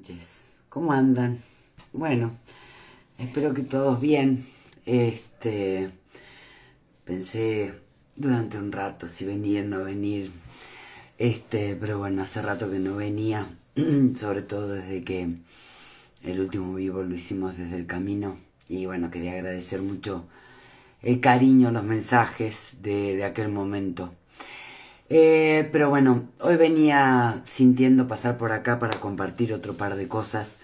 noches. ¿Cómo andan? Bueno, espero que todos bien. Pensé durante un rato si venir o no venir. Pero bueno, hace rato que no venía, sobre todo desde que el último vivo lo hicimos desde el camino. Y bueno, quería agradecer mucho el cariño, los mensajes de aquel momento. Pero bueno, hoy venía sintiendo pasar por acá para compartir otro par de cosas.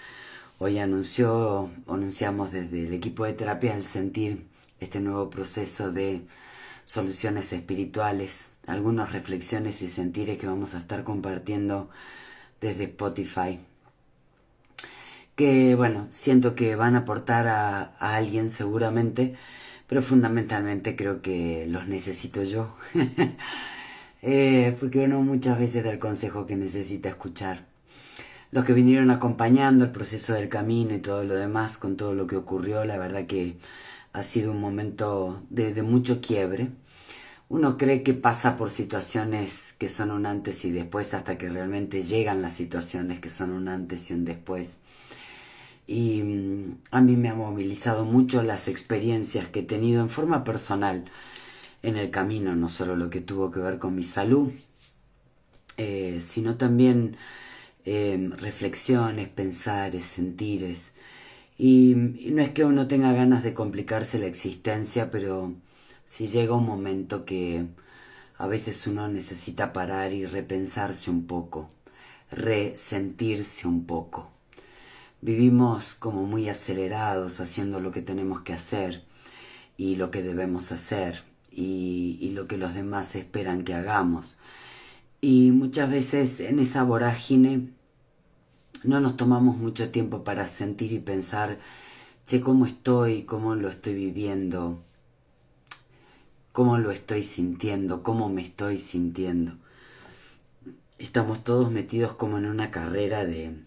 Hoy anunciamos desde el equipo de terapia el sentir este nuevo proceso de soluciones espirituales, algunas reflexiones y sentires que vamos a estar compartiendo desde Spotify, que bueno, siento que van a aportar a alguien seguramente, pero fundamentalmente creo que los necesito yo. Porque uno muchas veces da el consejo que necesita escuchar. Los que vinieron acompañando el proceso del camino y todo lo demás, con todo lo que ocurrió, la verdad que ha sido un momento de mucho quiebre. Uno cree que pasa por situaciones que son un antes y después hasta que realmente llegan las situaciones que son un antes y un después. Y a mí me ha movilizado mucho las experiencias que he tenido en forma personal en el camino, no solo lo que tuvo que ver con mi salud, sino también reflexiones, pensares, sentires. Y no es que uno tenga ganas de complicarse la existencia, pero si llega un momento que a veces uno necesita parar y repensarse un poco, resentirse un poco. Vivimos como muy acelerados haciendo lo que tenemos que hacer y lo que debemos hacer y lo que los demás esperan que hagamos. Y muchas veces en esa vorágine no nos tomamos mucho tiempo para sentir y pensar, che, cómo estoy, cómo lo estoy viviendo, cómo lo estoy sintiendo, cómo me estoy sintiendo. Estamos todos metidos como en una carrera de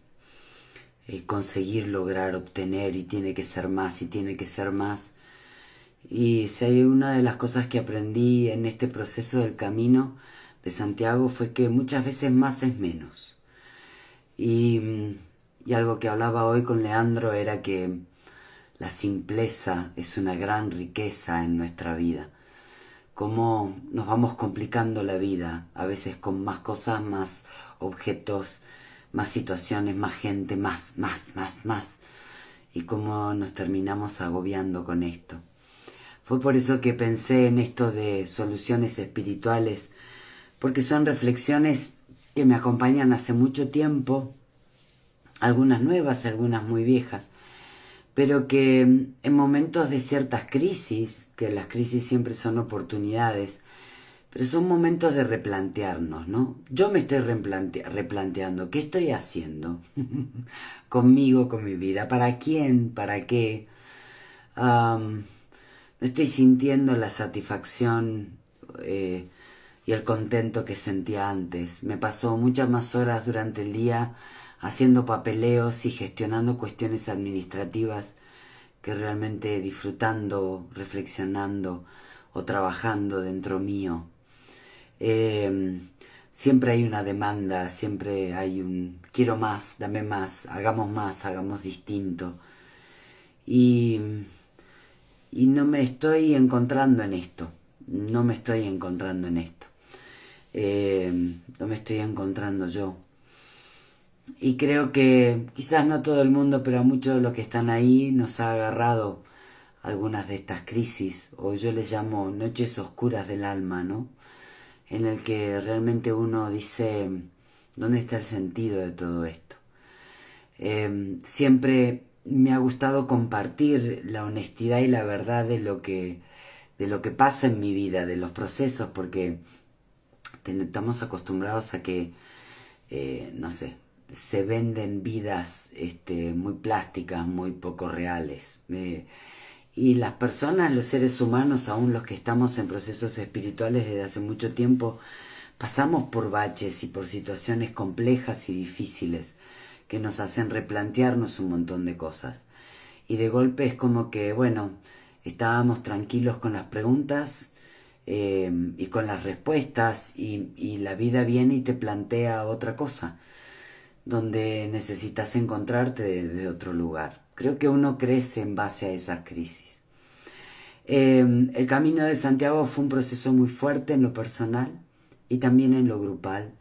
conseguir, lograr, obtener, y tiene que ser más, y tiene que ser más. Y si hay una de las cosas que aprendí en este proceso del camino de Santiago fue que muchas veces más es menos. Y algo que hablaba hoy con Leandro era que la simpleza es una gran riqueza en nuestra vida. Cómo nos vamos complicando la vida, a veces con más cosas, más objetos, más situaciones, más gente, más. Y cómo nos terminamos agobiando con esto. Fue por eso que pensé en esto de soluciones espirituales, porque son reflexiones que me acompañan hace mucho tiempo, algunas nuevas, algunas muy viejas, pero que en momentos de ciertas crisis, que las crisis siempre son oportunidades, pero son momentos de replantearnos, ¿no? Yo me estoy replanteando, ¿qué estoy haciendo conmigo, con mi vida? ¿Para quién? ¿Para qué? No estoy sintiendo la satisfacción y el contento que sentía antes. Me pasó muchas más horas durante el día haciendo papeleos y gestionando cuestiones administrativas que realmente disfrutando, reflexionando o trabajando dentro mío. Siempre hay una demanda, siempre hay un quiero más, dame más, hagamos distinto. Y no me estoy encontrando en esto, no me estoy encontrando en esto. No me estoy encontrando yo. Y creo que quizás no todo el mundo, pero a muchos de los que están ahí nos ha agarrado algunas de estas crisis, o yo les llamo noches oscuras del alma, ¿no? En el que realmente uno dice, ¿dónde está el sentido de todo esto? Siempre me ha gustado compartir la honestidad y la verdad de lo que pasa en mi vida, de los procesos, porque estamos acostumbrados a que, no sé, se venden vidas muy plásticas, muy poco reales. Y las personas, los seres humanos, aún los que estamos en procesos espirituales desde hace mucho tiempo, pasamos por baches y por situaciones complejas y difíciles que nos hacen replantearnos un montón de cosas. Y de golpe es como que, bueno, estábamos tranquilos con las preguntas y con las respuestas y la vida viene y te plantea otra cosa. donde necesitas encontrarte desde otro lugar. Creo que uno crece en base a esas crisis. El camino de Santiago fue un proceso muy fuerte en lo personal y también en lo grupal.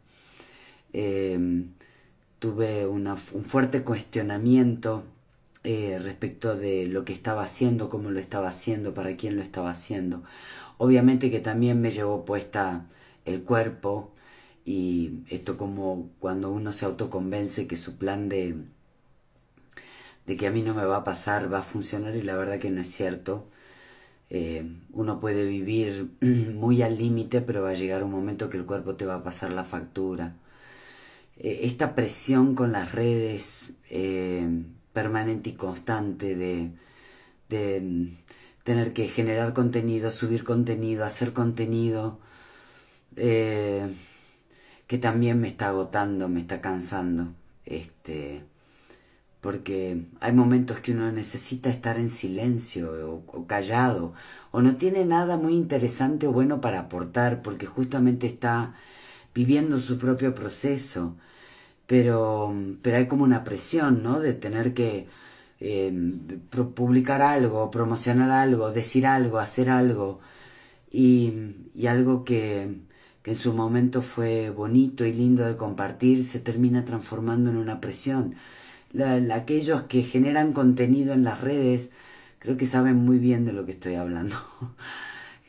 Tuve un fuerte cuestionamiento respecto de lo que estaba haciendo, cómo lo estaba haciendo, para quién lo estaba haciendo. Obviamente que también me llevó puesta el cuerpo, y esto como cuando uno se autoconvence que su plan de que a mí no me va a pasar va a funcionar, y la verdad que no es cierto. Uno puede vivir muy al límite, pero va a llegar un momento que el cuerpo te va a pasar la factura. Esta presión con las redes permanente y constante de tener que generar contenido, subir contenido, hacer contenido, que también me está agotando, me está cansando. Porque hay momentos que uno necesita estar en silencio o callado, o no tiene nada muy interesante o bueno para aportar, porque justamente está viviendo su propio proceso. Pero hay como una presión, ¿no? De tener que publicar algo, promocionar algo, decir algo, hacer algo. Y algo que en su momento fue bonito y lindo de compartir se termina transformando en una presión. Aquellos que generan contenido en las redes creo que saben muy bien de lo que estoy hablando.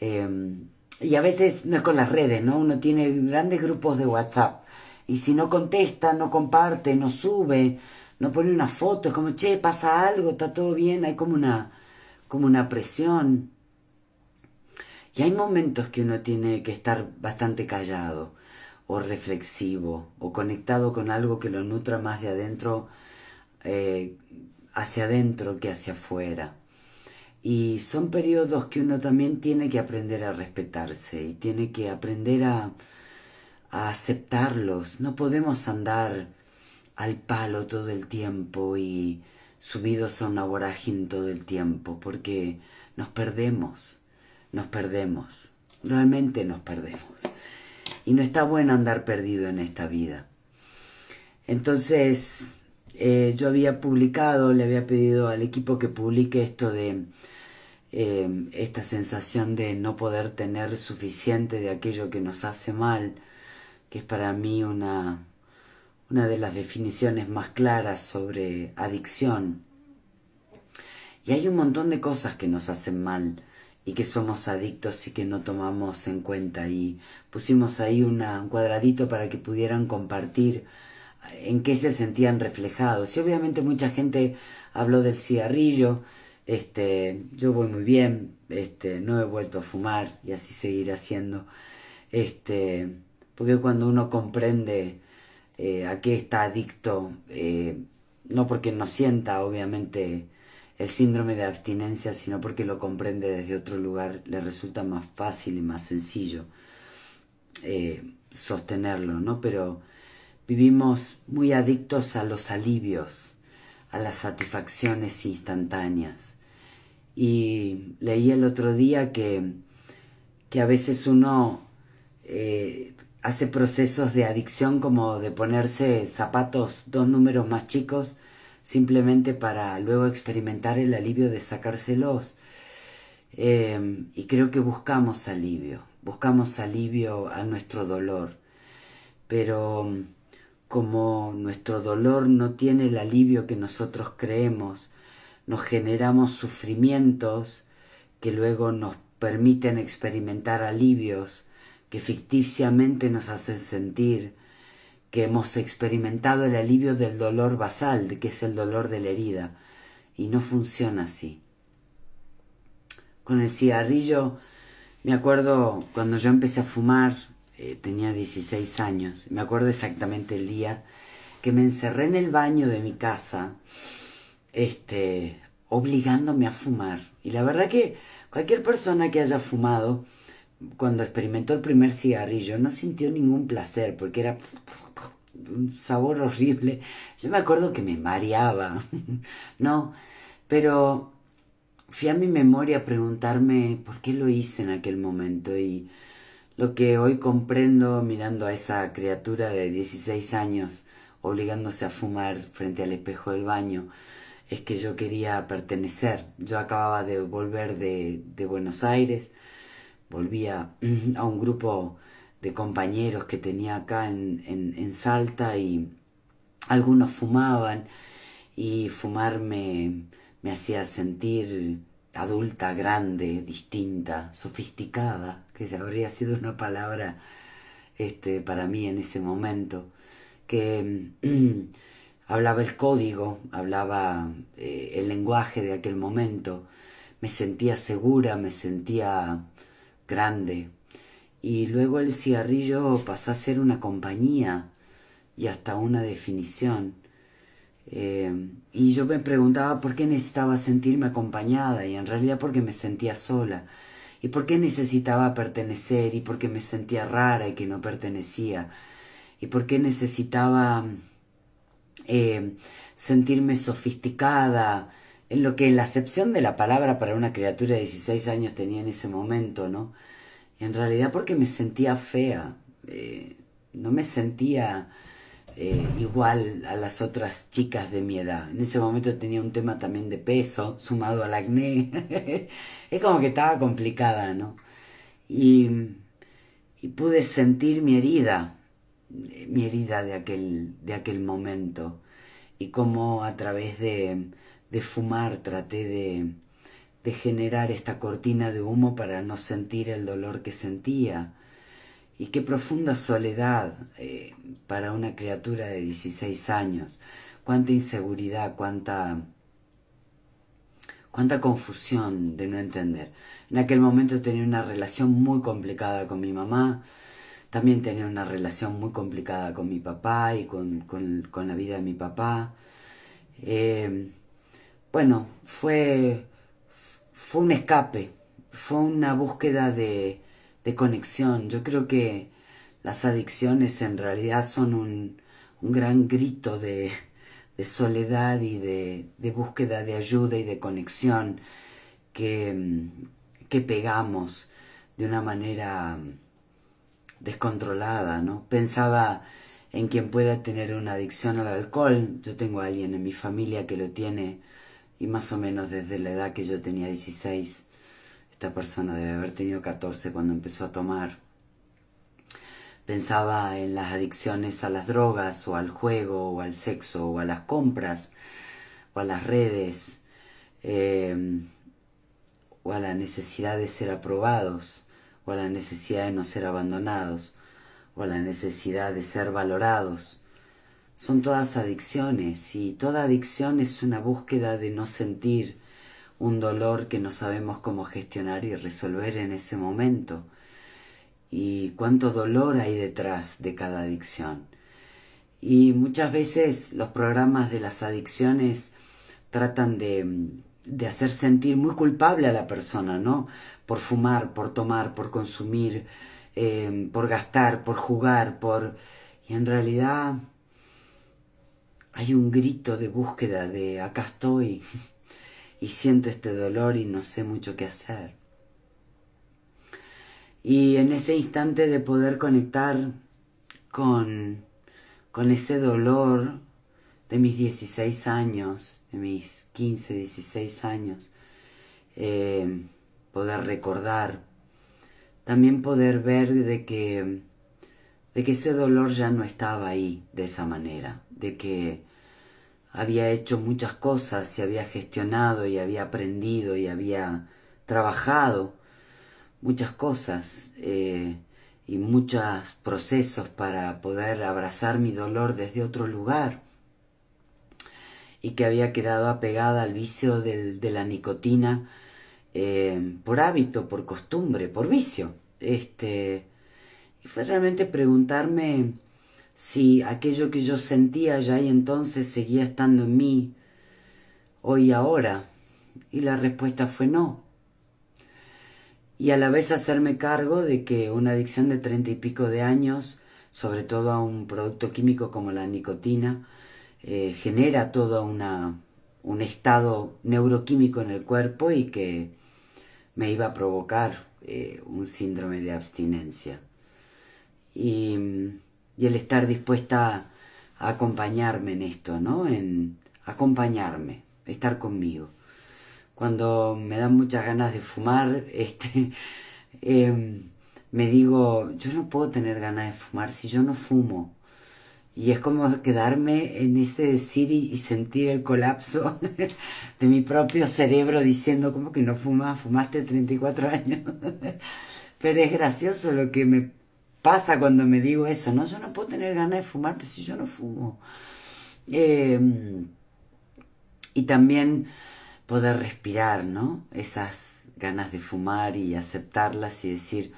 Y a veces no es con las redes, ¿no? Uno tiene grandes grupos de WhatsApp y si no contesta, no comparte, no sube, no pone una foto, es como, che, pasa algo, está todo bien, hay como una presión. Y hay momentos que uno tiene que estar bastante callado o reflexivo o conectado con algo que lo nutra más de adentro, hacia adentro que hacia afuera. Y son periodos que uno también tiene que aprender a respetarse y tiene que aprender a aceptarlos. No podemos andar al palo todo el tiempo y subidos a una vorágine todo el tiempo, porque nos perdemos, realmente nos perdemos. Y no está bueno andar perdido en esta vida. Entonces, yo había publicado, le había pedido al equipo que publique esto de esta sensación de no poder tener suficiente de aquello que nos hace mal, que es para mí una de las definiciones más claras sobre adicción. Y hay un montón de cosas que nos hacen mal y que somos adictos y que no tomamos en cuenta, y pusimos ahí un cuadradito para que pudieran compartir en qué se sentían reflejados. Y obviamente mucha gente habló del cigarrillo. Yo voy muy bien, no he vuelto a fumar y así seguiré haciendo. Porque cuando uno comprende a qué está adicto, no porque no sienta obviamente el síndrome de abstinencia, sino porque lo comprende desde otro lugar, le resulta más fácil y más sencillo sostenerlo, ¿no? Pero vivimos muy adictos a los alivios, a las satisfacciones instantáneas. Y leí el otro día que a veces uno hace procesos de adicción como de ponerse zapatos 2 números más chicos simplemente para luego experimentar el alivio de sacárselos. Y creo que buscamos alivio a nuestro dolor, pero como nuestro dolor no tiene el alivio que nosotros creemos, nos generamos sufrimientos que luego nos permiten experimentar alivios que ficticiamente nos hacen sentir que hemos experimentado el alivio del dolor basal, de que es el dolor de la herida, y no funciona así. Con el cigarrillo, me acuerdo cuando yo empecé a fumar, tenía 16 años, me acuerdo exactamente el día que me encerré en el baño de mi casa, obligándome a fumar. Y la verdad que cualquier persona que haya fumado, cuando experimentó el primer cigarrillo, no sintió ningún placer, porque era un sabor horrible. Yo me acuerdo que me mareaba, ¿no? Pero fui a mi memoria a preguntarme por qué lo hice en aquel momento, y lo que hoy comprendo mirando a esa criatura de 16 años, obligándose a fumar frente al espejo del baño, es que yo quería pertenecer. Yo acababa de volver de Buenos Aires, volvía a un grupo de compañeros que tenía acá en Salta, y algunos fumaban, y fumar me hacía sentir adulta, grande, distinta, sofisticada, que habría sido una palabra para mí en ese momento, que hablaba el código, hablaba el lenguaje de aquel momento. Me sentía segura, me sentía grande. Y luego el cigarrillo pasó a ser una compañía y hasta una definición. Y yo me preguntaba por qué necesitaba sentirme acompañada, y en realidad porque me sentía sola. Y por qué necesitaba pertenecer, y por qué me sentía rara y que no pertenecía. Y por qué necesitaba sentirme sofisticada, en lo que la acepción de la palabra para una criatura de 16 años tenía en ese momento, ¿no? En realidad porque me sentía fea, no me sentía igual a las otras chicas de mi edad. En ese momento tenía un tema también de peso, sumado al acné. Es como que estaba complicada, ¿no? Y, y pude sentir mi herida de aquel momento, y cómo a través de fumar traté de generar esta cortina de humo para no sentir el dolor que sentía. Y qué profunda soledad para una criatura de 16 años. Cuánta inseguridad, cuánta confusión de no entender. En aquel momento tenía una relación muy complicada con mi mamá, también tenía una relación muy complicada con mi papá y con la vida de mi papá. Bueno, fue un escape, fue una búsqueda de conexión. Yo creo que las adicciones en realidad son un gran grito de soledad y de búsqueda de ayuda y de conexión que pegamos de una manera descontrolada, ¿no? Pensaba en quien pueda tener una adicción al alcohol. Yo tengo a alguien en mi familia que lo tiene, y más o menos desde la edad que yo tenía 16. Esta persona debe haber tenido 14 cuando empezó a tomar. Pensaba en las adicciones a las drogas, o al juego, o al sexo, o a las compras, o a las redes, o a la necesidad de ser aprobados, o a la necesidad de no ser abandonados, o a la necesidad de ser valorados. Son todas adicciones, y toda adicción es una búsqueda de no sentir un dolor que no sabemos cómo gestionar y resolver en ese momento. Y cuánto dolor hay detrás de cada adicción. Y muchas veces los programas de las adicciones tratan de hacer sentir muy culpable a la persona, ¿no? Por fumar, por tomar, por consumir, por gastar, por jugar, Y en realidad hay un grito de búsqueda de acá estoy y siento este dolor y no sé mucho qué hacer. Y en ese instante de poder conectar con ese dolor de mis 16 años, de mis 15, 16 años, poder recordar, también poder ver de que ese dolor ya no estaba ahí de esa manera, de que había hecho muchas cosas y había gestionado y había aprendido y había trabajado muchas cosas y muchos procesos para poder abrazar mi dolor desde otro lugar, y que había quedado apegada al vicio de la nicotina por hábito, por costumbre, por vicio. Y fue realmente preguntarme si aquello que yo sentía ya y entonces seguía estando en mí hoy y ahora. Y la respuesta fue no. Y a la vez hacerme cargo de que una adicción de 30 y pico de años, sobre todo a un producto químico como la nicotina, genera todo un estado neuroquímico en el cuerpo, y que me iba a provocar un síndrome de abstinencia. Y el estar dispuesta a acompañarme en esto, ¿no? En acompañarme, estar conmigo. Cuando me dan muchas ganas de fumar, me digo, yo no puedo tener ganas de fumar si yo no fumo. Y es como quedarme en ese decir y sentir el colapso de mi propio cerebro diciendo, ¿cómo que no fumas? Fumaste 34 años. Pero es gracioso lo que me pasa cuando me digo eso, ¿no? Yo no puedo tener ganas de fumar, pero si yo no fumo. Y también poder respirar, ¿no? Esas ganas de fumar y aceptarlas y decir,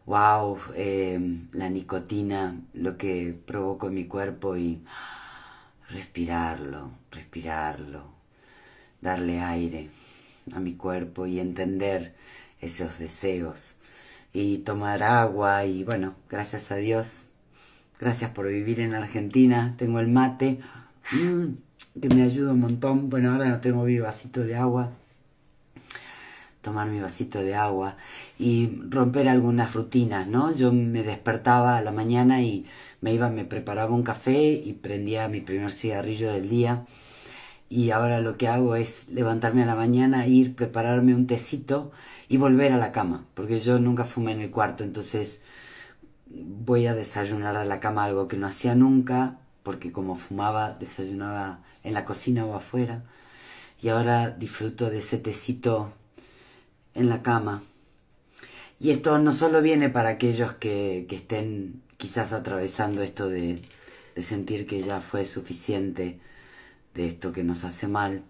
wow, la nicotina, lo que provoco en mi cuerpo y respirarlo, darle aire a mi cuerpo y entender esos deseos y tomar agua y bueno, gracias a Dios, gracias por vivir en Argentina, tengo el mate, que me ayuda un montón. Bueno, ahora no tengo mi vasito de agua, tomar mi vasito de agua y romper algunas rutinas, ¿no? Yo me despertaba a la mañana y me preparaba un café y prendía mi primer cigarrillo del día. Y ahora lo que hago es levantarme a la mañana, ir, prepararme un tecito y volver a la cama, porque yo nunca fumé en el cuarto, entonces voy a desayunar a la cama, algo que no hacía nunca, porque como fumaba, desayunaba en la cocina o afuera. Y ahora disfruto de ese tecito en la cama. Y esto no solo viene para aquellos que estén quizás atravesando esto de sentir que ya fue suficiente de esto que nos hace mal,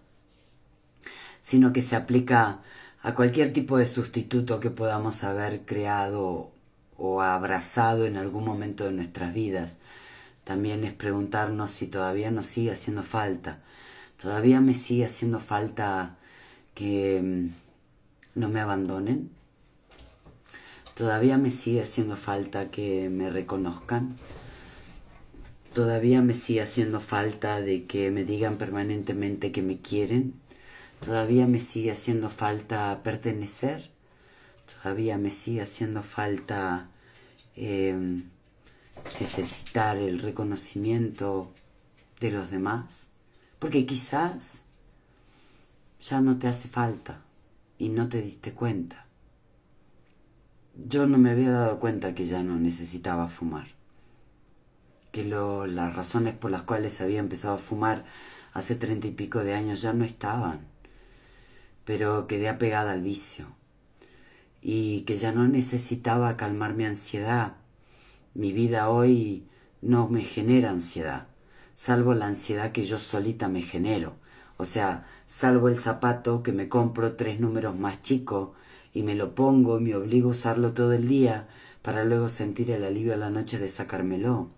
sino que se aplica a cualquier tipo de sustituto que podamos haber creado o abrazado en algún momento de nuestras vidas. También es preguntarnos si todavía nos sigue haciendo falta. Todavía me sigue haciendo falta que no me abandonen. Todavía me sigue haciendo falta que me reconozcan. Todavía me sigue haciendo falta de que me digan permanentemente que me quieren. Todavía me sigue haciendo falta pertenecer. Todavía me sigue haciendo falta necesitar el reconocimiento de los demás. Porque quizás ya no te hace falta y no te diste cuenta. Yo no me había dado cuenta que ya no necesitaba fumar. Que las razones por las cuales había empezado a fumar hace 30 y pico de años ya no estaban. Pero quedé apegada al vicio. Y que ya no necesitaba calmar mi ansiedad. Mi vida hoy no me genera ansiedad, salvo la ansiedad que yo solita me genero. O sea, salvo el zapato que me compro 3 números más chico y me lo pongo y me obligo a usarlo todo el día para luego sentir el alivio a la noche de sacármelo.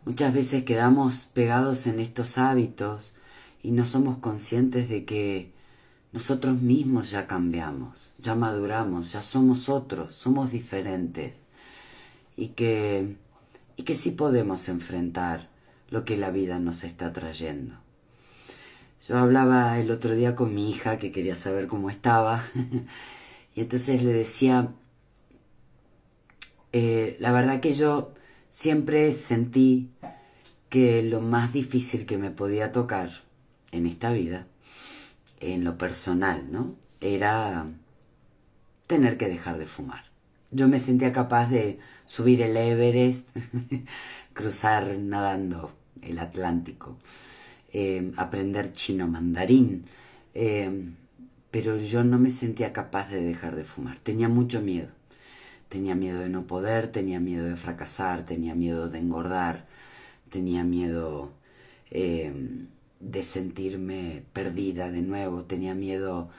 Muchas veces quedamos pegados en estos hábitos y no somos conscientes de que nosotros mismos ya cambiamos, ya maduramos, ya somos otros, somos diferentes y que sí podemos enfrentar lo que la vida nos está trayendo. Yo hablaba el otro día con mi hija que quería saber cómo estaba y entonces le decía, la verdad que yo siempre sentí que lo más difícil que me podía tocar en esta vida, en lo personal, ¿no?, era tener que dejar de fumar. Yo me sentía capaz de subir el Everest, cruzar nadando el Atlántico, aprender chino mandarín, pero yo no me sentía capaz de dejar de fumar. Tenía mucho miedo. Tenía miedo de no poder, tenía miedo de fracasar, tenía miedo de engordar, tenía miedo de sentirme perdida de nuevo, tenía miedo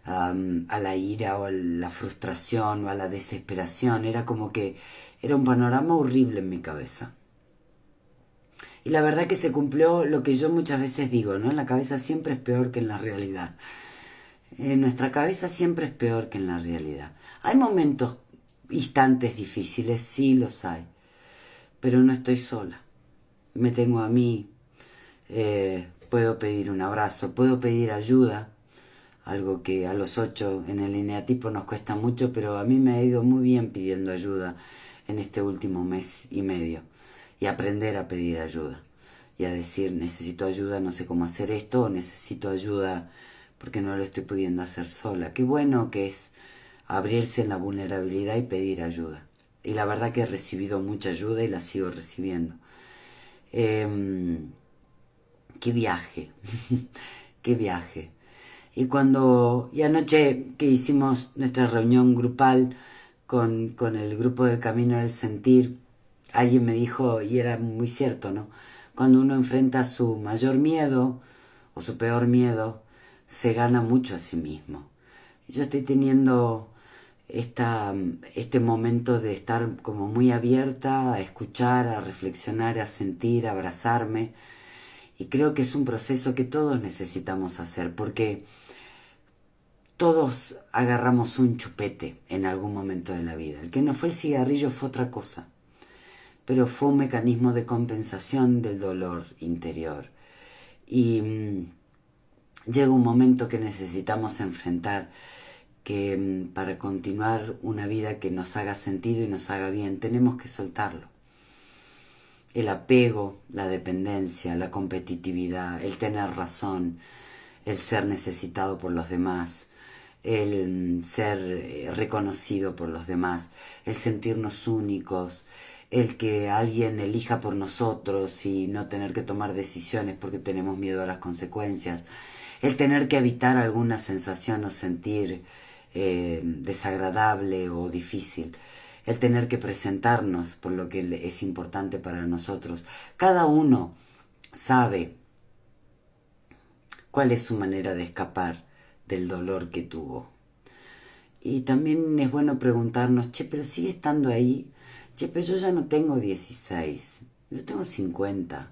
a la ira o a la frustración o a la desesperación. Era como que era un panorama horrible en mi cabeza. Y la verdad que se cumplió lo que yo muchas veces digo, ¿no? En la cabeza siempre es peor que en la realidad. En nuestra cabeza siempre es peor que en la realidad. Hay momentos, instantes difíciles, sí los hay, pero no estoy sola. Me tengo a mí, puedo pedir un abrazo, puedo pedir ayuda, algo que a los 8 en el eneatipo nos cuesta mucho, pero a mí me ha ido muy bien pidiendo ayuda en este último mes y medio. y aprender a pedir ayuda y a decir necesito ayuda, no sé cómo hacer esto, o necesito ayuda porque no lo estoy pudiendo hacer sola. Qué bueno que es abrirse en la vulnerabilidad y pedir ayuda. Y la verdad que he recibido mucha ayuda y la sigo recibiendo. Qué viaje, qué viaje. Y anoche que hicimos nuestra reunión grupal con el grupo del Camino del Sentir, alguien me dijo, y era muy cierto, ¿no? Cuando uno enfrenta su mayor miedo o su peor miedo, se gana mucho a sí mismo. Yo estoy teniendo este momento de estar como muy abierta a escuchar, a reflexionar, a sentir, a abrazarme. Y creo que es un proceso que todos necesitamos hacer, porque todos agarramos un chupete en algún momento de la vida. El que no fue el cigarrillo fue otra cosa, pero fue un mecanismo de compensación del dolor interior. Y llega un momento que necesitamos enfrentar que para continuar una vida que nos haga sentido y nos haga bien, tenemos que soltarlo. El apego, la dependencia, la competitividad, el tener razón, el ser necesitado por los demás, el ser reconocido por los demás, el sentirnos únicos, el que alguien elija por nosotros y no tener que tomar decisiones porque tenemos miedo a las consecuencias, el tener que evitar alguna sensación o sentir desagradable o difícil, el tener que presentarnos por lo que es importante para nosotros. Cada uno sabe cuál es su manera de escapar del dolor que tuvo. Y también es bueno preguntarnos, che, pero sigue estando ahí. Che, pero yo ya no tengo 16, yo tengo 50.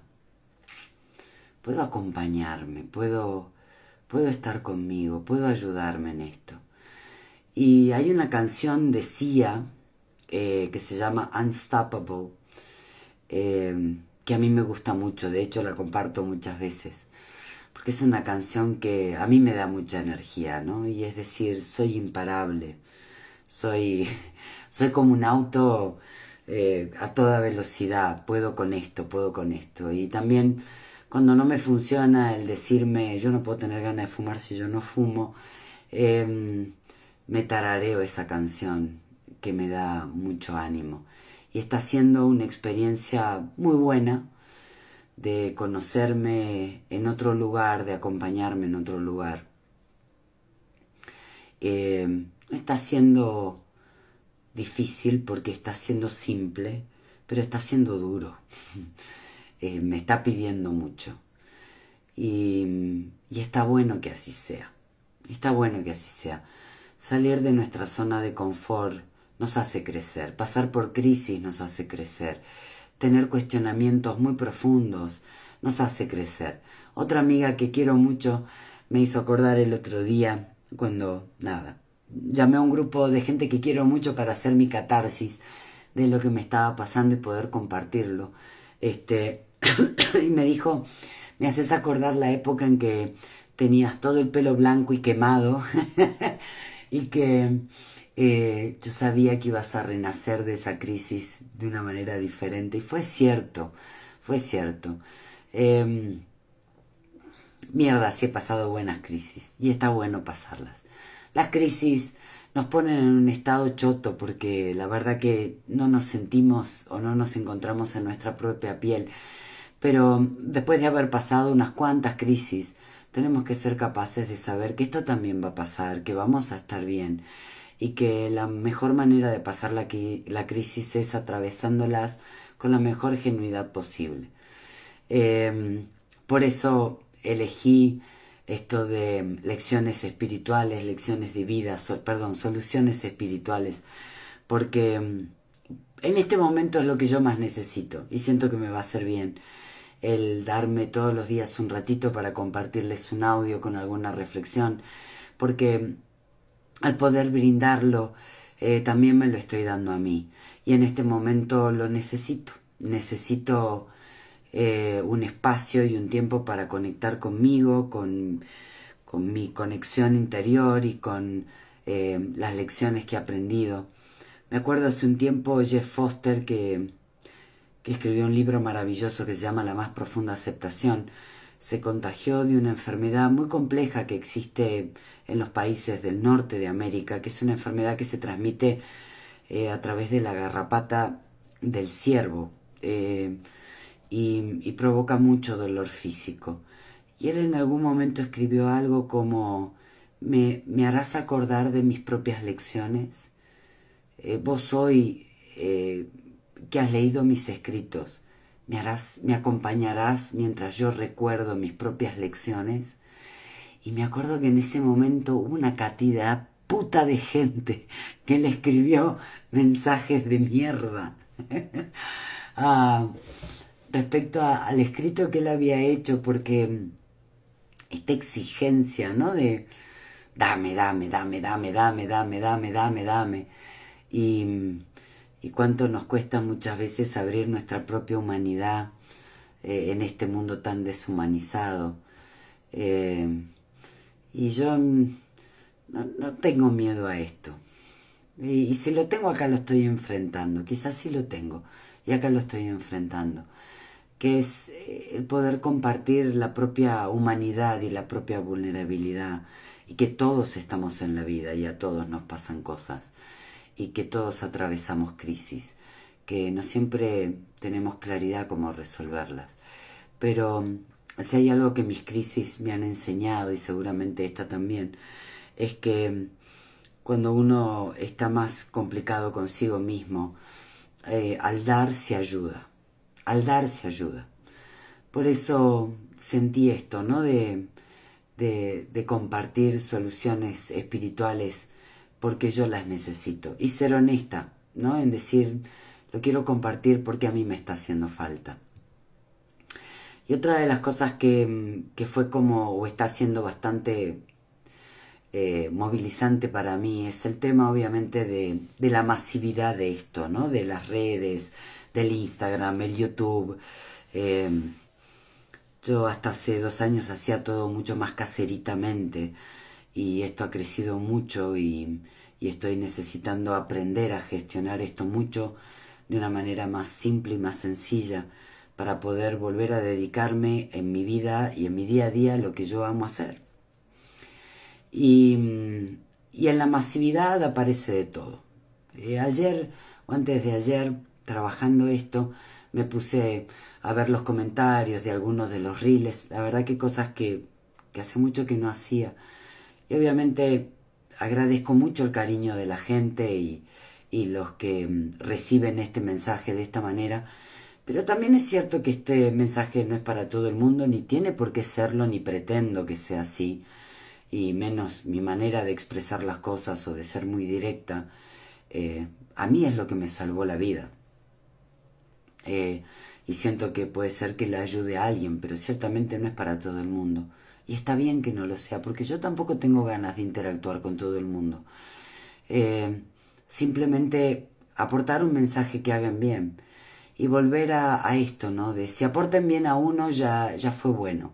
Puedo acompañarme, puedo estar conmigo, puedo ayudarme en esto. Y hay una canción de Sia que se llama Unstoppable, que a mí me gusta mucho, de hecho la comparto muchas veces, porque es una canción que a mí me da mucha energía, ¿no? Y es decir, soy imparable, soy como un auto a toda velocidad, puedo con esto, puedo con esto. Y también cuando no me funciona el decirme yo no puedo tener ganas de fumar si yo no fumo, me tarareo esa canción que me da mucho ánimo. Y está siendo una experiencia muy buena de conocerme en otro lugar, de acompañarme en otro lugar. Está siendo difícil porque está siendo simple, pero está siendo duro. Me está pidiendo mucho. Y está bueno que así sea. Está bueno que así sea. Salir de nuestra zona de confort nos hace crecer. Pasar por crisis nos hace crecer. Tener cuestionamientos muy profundos nos hace crecer. Otra amiga que quiero mucho me hizo acordar el otro día cuando, llamé a un grupo de gente que quiero mucho para hacer mi catarsis de lo que me estaba pasando y poder compartirlo. Y me dijo, me haces acordar la época en que tenías todo el pelo blanco y quemado y que yo sabía que ibas a renacer de esa crisis de una manera diferente. Y fue cierto, fue cierto. Mierda, sí he pasado buenas crisis y está bueno pasarlas. Las crisis nos ponen en un estado choto porque la verdad que no nos sentimos o no nos encontramos en nuestra propia piel. Pero después de haber pasado unas cuantas crisis, tenemos que ser capaces de saber que esto también va a pasar, que vamos a estar bien y que la mejor manera de pasar la crisis es atravesándolas con la mejor genuidad posible. Por eso elegí esto de lecciones espirituales, lecciones de vida, soluciones espirituales, porque en este momento es lo que yo más necesito y siento que me va a hacer bien el darme todos los días un ratito para compartirles un audio con alguna reflexión, porque al poder brindarlo también me lo estoy dando a mí y en este momento lo necesito un espacio y un tiempo para conectar conmigo, con mi conexión interior y con las lecciones que he aprendido. Me acuerdo hace un tiempo Jeff Foster que que escribió un libro maravilloso que se llama La más profunda aceptación, se contagió de una enfermedad muy compleja que existe en los países del norte de América, que es una enfermedad que se transmite a través de la garrapata del ciervo y provoca mucho dolor físico. Y él en algún momento escribió algo como: me harás acordar de mis propias lecciones. Vos hoy que has leído mis escritos, me acompañarás mientras yo recuerdo mis propias lecciones. Y me acuerdo que en ese momento hubo una cantidad puta de gente que le escribió mensajes de mierda ah, respecto al escrito que él había hecho, porque esta exigencia, ¿no? De dame, dame, dame, dame, dame, dame, dame, dame, dame. Y cuánto nos cuesta muchas veces abrir nuestra propia humanidad en este mundo tan deshumanizado. Y yo no tengo miedo a esto. Y si lo tengo, acá lo estoy enfrentando. Quizás sí lo tengo. Y acá lo estoy enfrentando. Que es el poder compartir la propia humanidad y la propia vulnerabilidad. Y que todos estamos en la vida y a todos nos pasan cosas. Y que todos atravesamos crisis. Que no siempre tenemos claridad cómo resolverlas. Pero si hay algo que mis crisis me han enseñado, y seguramente esta también, es que cuando uno está más complicado consigo mismo, al dar se ayuda. Al dar se ayuda. Por eso sentí esto, ¿no? De compartir soluciones espirituales porque yo las necesito. Y ser honesta, ¿no? En decir, lo quiero compartir porque a mí me está haciendo falta. Y otra de las cosas que fue como, o está siendo bastante movilizante para mí, es el tema obviamente de la masividad de esto, ¿no? De las redes, del Instagram, el YouTube. Yo hasta hace 2 años hacía todo mucho más caseritamente y esto ha crecido mucho y estoy necesitando aprender a gestionar esto mucho de una manera más simple y más sencilla para poder volver a dedicarme en mi vida y en mi día a día a lo que yo amo hacer. Y en la masividad aparece de todo. Ayer o antes de ayer, trabajando esto, me puse a ver los comentarios de algunos de los reels. La verdad que cosas que hace mucho que no hacía. Y obviamente agradezco mucho el cariño de la gente y los que reciben este mensaje de esta manera. Pero también es cierto que este mensaje no es para todo el mundo, ni tiene por qué serlo, ni pretendo que sea así, y menos mi manera de expresar las cosas o de ser muy directa. A mí es lo que me salvó la vida. Y siento que puede ser que le ayude a alguien, pero ciertamente no es para todo el mundo. Y está bien que no lo sea, porque yo tampoco tengo ganas de interactuar con todo el mundo. Simplemente aportar un mensaje que hagan bien. Y volver a esto, ¿no? De si aporten bien a uno, ya fue bueno.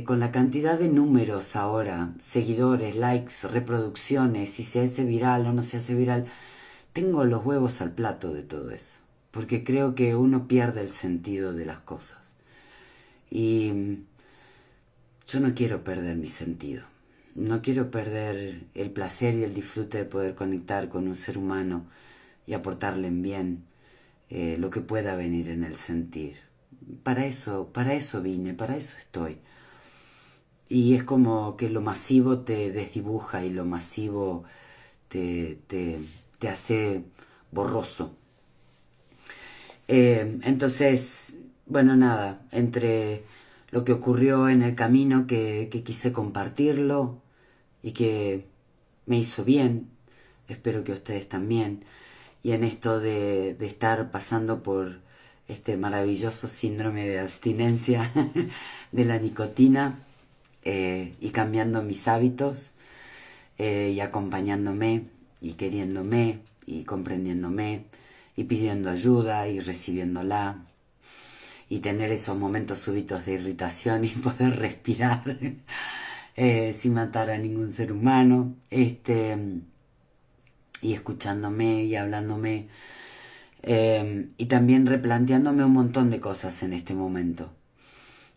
Con la cantidad de números ahora, seguidores, likes, reproducciones, si se hace viral o no se hace viral, tengo los huevos al plato de todo eso. Porque creo que uno pierde el sentido de las cosas. Y yo no quiero perder mi sentido. No quiero perder el placer y el disfrute de poder conectar con un ser humano y aportarle en bien lo que pueda venir en el sentir. Para eso vine, para eso estoy. Y es como que lo masivo te desdibuja y lo masivo te hace borroso. Entonces, bueno, nada, entre lo que ocurrió en el camino que quise compartirlo y que me hizo bien, espero que ustedes también, y en esto de estar pasando por este maravilloso síndrome de abstinencia de la nicotina y cambiando mis hábitos y acompañándome y queriéndome y comprendiéndome y pidiendo ayuda y recibiéndola y tener esos momentos súbitos de irritación y poder respirar sin matar a ningún ser humano, y escuchándome y hablándome Y también replanteándome un montón de cosas en este momento,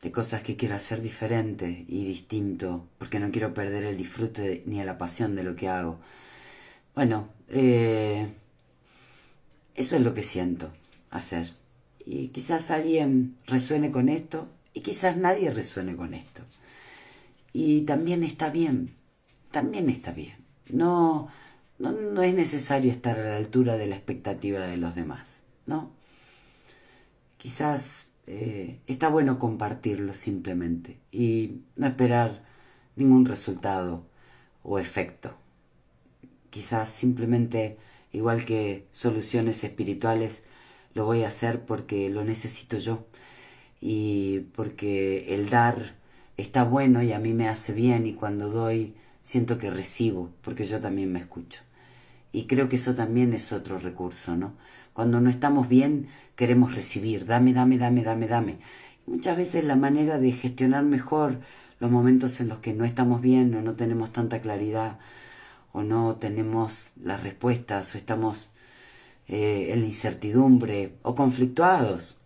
de cosas que quiero hacer diferente y distinto, porque no quiero perder el disfrute ni la pasión de lo que hago. Bueno, eso es lo que siento hacer. Y quizás alguien resuene con esto y quizás nadie resuene con esto. Y también está bien, también está bien. No es necesario estar a la altura de la expectativa de los demás, ¿no? Quizás está bueno compartirlo simplemente y no esperar ningún resultado o efecto. Quizás simplemente, igual que soluciones espirituales, lo voy a hacer porque lo necesito yo y porque el dar está bueno y a mí me hace bien, y cuando doy siento que recibo porque yo también me escucho. Y creo que eso también es otro recurso, ¿no? Cuando no estamos bien, queremos recibir, dame, dame, dame, dame, dame. Y muchas veces la manera de gestionar mejor los momentos en los que no estamos bien o no tenemos tanta claridad o no tenemos las respuestas o estamos en la incertidumbre o conflictuados,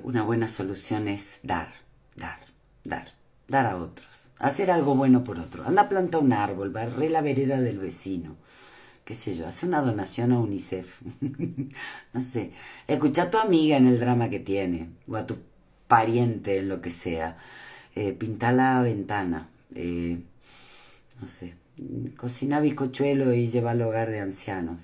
una buena solución es dar, dar, dar, dar a otros. Hacer algo bueno por otro. Anda a plantar un árbol, barré la vereda del vecino. Qué sé yo, hace una donación a UNICEF. No sé. Escucha a tu amiga en el drama que tiene. O a tu pariente en lo que sea. Pinta la ventana. No sé. Cocina bizcochuelo y lleva al hogar de ancianos.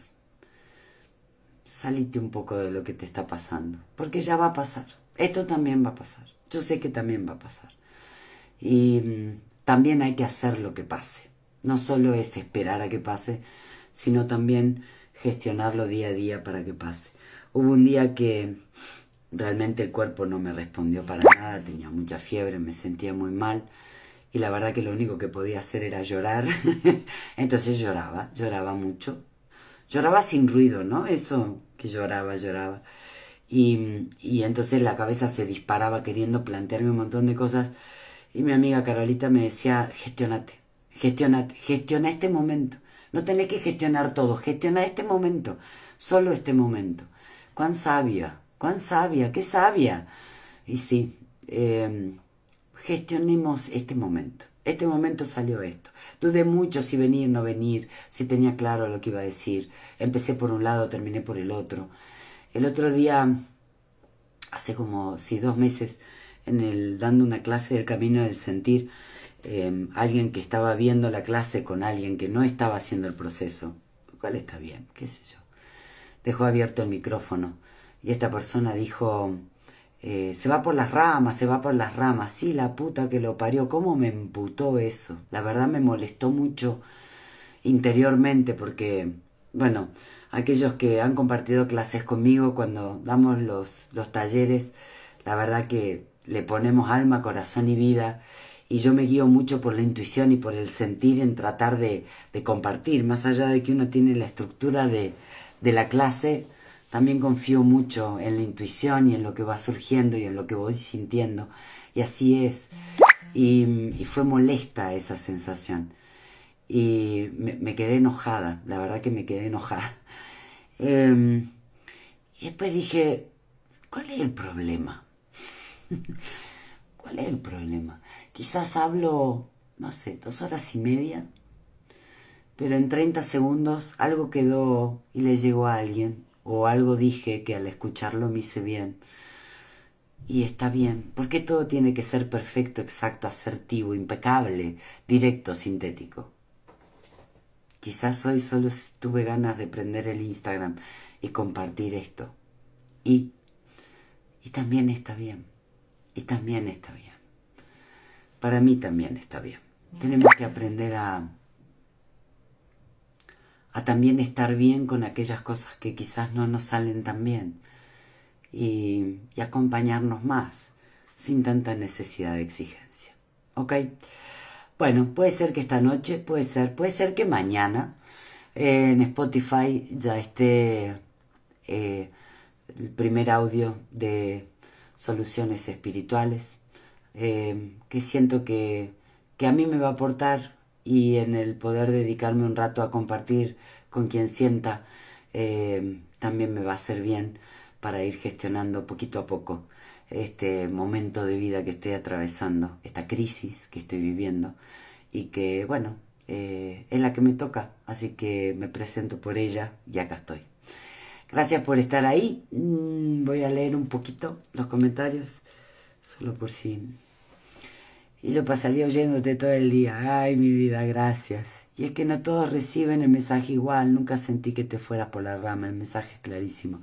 Salite un poco de lo que te está pasando. Porque ya va a pasar. Esto también va a pasar. Yo sé que también va a pasar. Y también hay que hacer lo que pase. No solo es esperar a que pase, sino también gestionarlo día a día para que pase. Hubo un día que realmente el cuerpo no me respondió para nada, tenía mucha fiebre, me sentía muy mal y la verdad que lo único que podía hacer era llorar. Entonces lloraba mucho. Lloraba sin ruido, ¿no? Eso que lloraba. Y entonces la cabeza se disparaba queriendo plantearme un montón de cosas. Y mi amiga Carolita me decía, gestiona este momento. No tenés que gestionar todo, gestiona este momento, solo este momento. Cuán sabia, qué sabia. Y sí, gestionemos este momento. Este momento salió esto. Dudé mucho si venir o no venir, si tenía claro lo que iba a decir. Empecé por un lado, terminé por el otro. El otro día, hace como, sí, 2 meses, dando una clase del camino del sentir, alguien que estaba viendo la clase con alguien que no estaba haciendo el proceso, lo cual está bien, qué sé yo, dejó abierto el micrófono y esta persona dijo, se va por las ramas, se va por las ramas. Sí, la puta que lo parió, cómo me emputó eso. La verdad me molestó mucho interiormente porque, bueno, aquellos que han compartido clases conmigo cuando damos los talleres, la verdad que le ponemos alma, corazón y vida, y yo me guío mucho por la intuición y por el sentir en tratar de compartir, más allá de que uno tiene la estructura de la clase. También confío mucho en la intuición y en lo que va surgiendo y en lo que voy sintiendo, y así es. Y fue molesta esa sensación y me quedé enojada, la verdad que me quedé enojada. Y después dije, ¿cuál es el problema? ¿Cuál es el problema? Quizás hablo, no sé, 2 horas y media, pero en 30 segundos algo quedó y le llegó a alguien, o algo dije que al escucharlo me hice bien. Y está bien, porque todo tiene que ser perfecto, exacto, asertivo, impecable, directo, sintético. Quizás hoy solo tuve ganas de prender el Instagram y compartir esto. Y también está bien. Y también está bien. Para mí también está bien. Tenemos que aprender a también estar bien con aquellas cosas que quizás no nos salen tan bien. Y acompañarnos más, sin tanta necesidad de exigencia. ¿Ok? Bueno, puede ser que esta noche, puede ser que mañana en Spotify ya esté el primer audio de soluciones espirituales, que siento que a mí me va a aportar, y en el poder dedicarme un rato a compartir con quien sienta también me va a hacer bien para ir gestionando poquito a poco este momento de vida que estoy atravesando, esta crisis que estoy viviendo y que, bueno, es la que me toca, así que me presento por ella y acá estoy. Gracias por estar ahí. Voy a leer un poquito los comentarios, solo por si... Y yo pasaría oyéndote todo el día. Ay, mi vida, gracias. Y es que no todos reciben el mensaje igual. Nunca sentí que te fueras por la rama. El mensaje es clarísimo.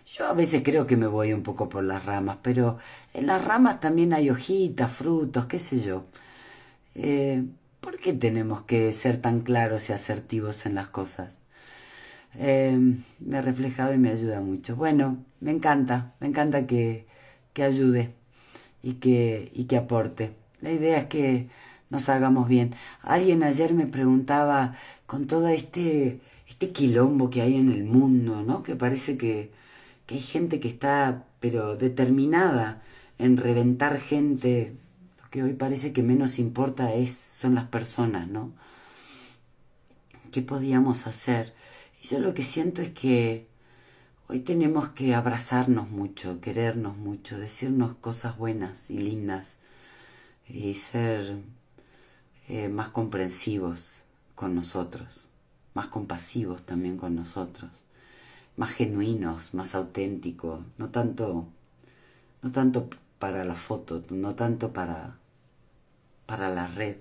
Yo a veces creo que me voy un poco por las ramas, pero en las ramas también hay hojitas, frutos, qué sé yo. ¿Por qué tenemos que ser tan claros y asertivos en las cosas? Me ha reflejado y me ayuda mucho. Bueno, me encanta que ayude y que aporte. La idea es que nos hagamos bien. Alguien ayer me preguntaba, con todo este quilombo que hay en el mundo, ¿no? Que parece que hay gente que está, pero determinada en reventar gente. Lo que hoy parece que menos importa son las personas, ¿no? ¿Qué podíamos hacer? Y yo lo que siento es que hoy tenemos que abrazarnos mucho, querernos mucho, decirnos cosas buenas y lindas y ser más comprensivos con nosotros, más compasivos también con nosotros, más genuinos, más auténticos, no tanto para la foto, no tanto para la red.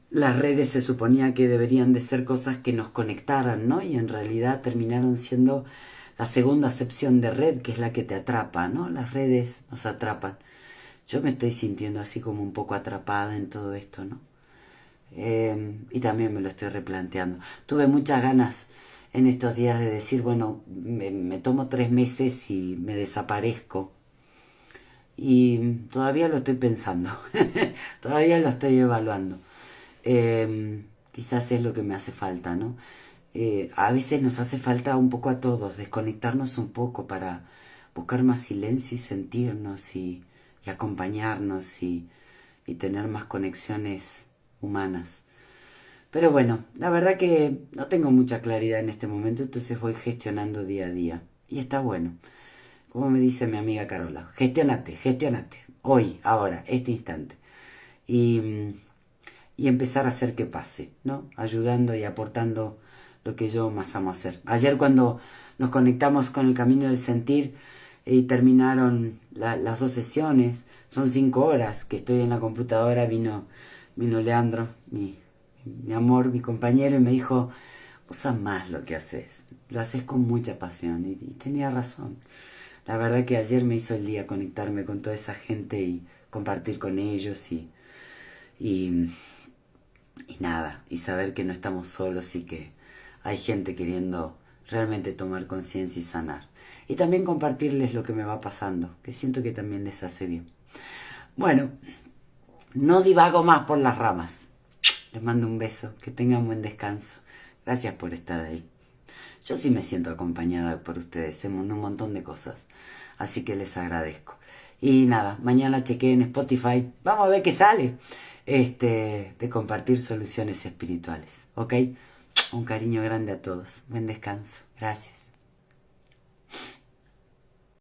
Las redes se suponía que deberían de ser cosas que nos conectaran, ¿no? Y en realidad terminaron siendo la segunda acepción de red, que es la que te atrapa, ¿no? Las redes nos atrapan. Yo me estoy sintiendo así como un poco atrapada en todo esto, ¿no? Y también me lo estoy replanteando. Tuve muchas ganas en estos días de decir, bueno, me tomo 3 meses y me desaparezco. Y todavía lo estoy pensando, todavía lo estoy evaluando. Quizás es lo que me hace falta, ¿no? A veces nos hace falta un poco a todos, desconectarnos un poco para buscar más silencio y sentirnos y acompañarnos y tener más conexiones humanas. Pero bueno, la verdad que no tengo mucha claridad en este momento, entonces voy gestionando día a día. Y está bueno. Como me dice mi amiga Carola, gestionate, hoy, ahora, este instante. Y empezar a hacer que pase, ¿no? Ayudando y aportando lo que yo más amo hacer. Ayer cuando nos conectamos con el camino del sentir y terminaron las 2 sesiones, son 5 horas que estoy en la computadora, vino Leandro, mi amor, mi compañero, y me dijo, vos amás lo que haces, lo haces con mucha pasión, y tenía razón. La verdad que ayer me hizo el día conectarme con toda esa gente y compartir con ellos y nada, y saber que no estamos solos y que hay gente queriendo realmente tomar conciencia y sanar. Y también compartirles lo que me va pasando, que siento que también les hace bien. Bueno, no divago más por las ramas. Les mando un beso, que tengan buen descanso. Gracias por estar ahí. Yo sí me siento acompañada por ustedes en un montón de cosas, así que les agradezco. Y nada, mañana chequeé en Spotify, vamos a ver qué sale, de compartir soluciones espirituales, ¿ok? Un cariño grande a todos, buen descanso, gracias.